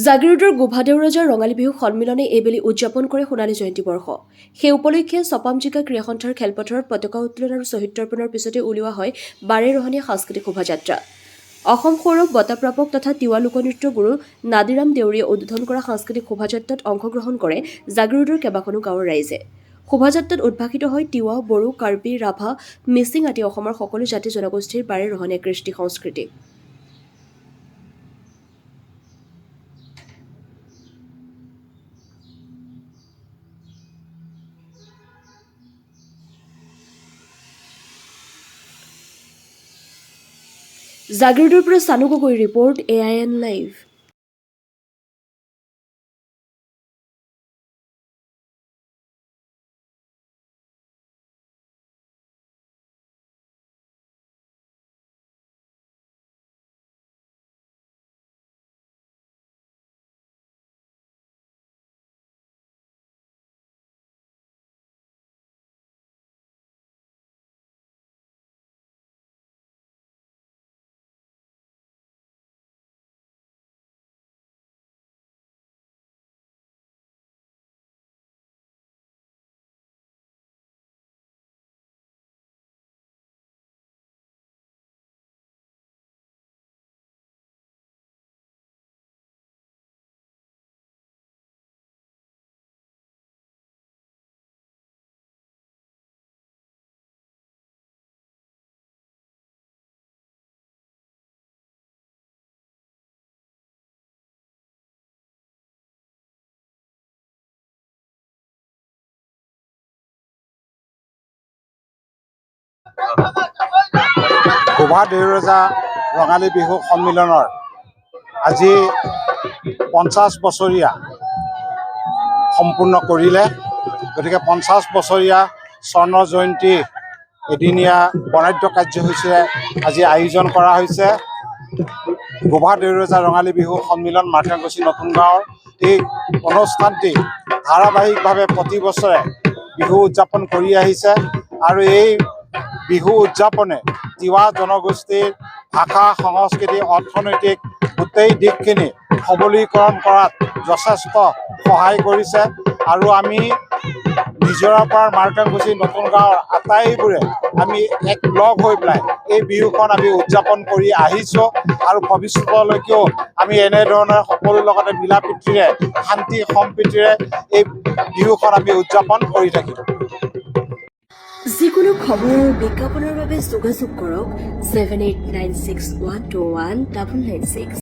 জাগিৰোডৰ গোভাদেউৰজাৰ ৰঙালী বিহু সন্মিলনে এইবেলি উদযাপন কৰে সোণালী জয়ন্তী বৰ্ষ। সেই উপলক্ষে চপামজিকা ক্ৰীড়া সন্থাৰ খেলপথাৰত পতাকা উত্তোলন আৰু শ্বহীদ তৰ্পণৰ পিছতে উলিওৱা হয় বাৰেৰহণীয়া সাংস্কৃতিক শোভাযাত্ৰা। অসম সৌৰভ বঁটাপ্ৰাপক তথা তিৱা লোকনৃত্য গুৰু নাদিৰাম দেউৰীয়ে উদ্বোধন কৰা সাংস্কৃতিক শোভাযাত্ৰাত অংশগ্ৰহণ কৰে জাগিৰোডৰ কেইবাখনো গাঁৱৰ ৰাইজে। শোভাযাত্ৰাত উদ্ভাসিত হয় তিৱা, বড়ো, কাৰ্বি, ৰাভা, মিচিং আদি অসমৰ সকলো জাতি জনগোষ্ঠীৰ বাৰেৰহণীয়া কৃষ্টি সংস্কৃতি। জাগিৰোডৰ পৰা Chanu Gogoi report AIN live. গোভাদেউৰজা ৰঙালী বিহু সন্মিলনৰ আজি 50 বছৰীয়া সম্পূৰ্ণ কৰিলে। গতিকে 50 বছৰীয়া স্বৰ্ণ জয়ন্তী এদিনীয়া বৰ্ণাঢ্য কাৰ্যসূচীৰে আজি আয়োজন কৰা হৈছে। গোভাদেউৰজা ৰঙালী বিহু সন্মিলন মাৰ্থানকুছি নতুন গাঁৱৰ এই অনুষ্ঠানটি ধাৰাবাহিকভাৱে প্ৰতি বছৰে বিহু উদযাপন কৰি আহিছে আৰু এই বিহু উদযাপনে তিৱা জনগোষ্ঠীৰ ভাষা, সংস্কৃতি, অৰ্থনৈতিক গোটেই দিশখিনি সবলীকৰণ কৰাত যথেষ্ট সহায় কৰিছে আৰু আমি নিজৰাৰ পৰা মাৰ্থানকুছি নতুন গাঁৱৰ আটাইবোৰে আমি এক লগ হৈ পেলাই এই বিহুখন আমি উদযাপন কৰি আহিছোঁ আৰু ভৱিষ্যতলৈকেও আমি এনেধৰণে সকলোৰ লগতে মিলা প্ৰীতিৰে শান্তি সম্প্ৰীতিৰে এই বিহুখন আমি উদযাপন কৰি থাকিম। যিকোনো খবৰ আৰু বিজ্ঞাপনৰ বাবে যোগাযোগ কৰক 7896121996।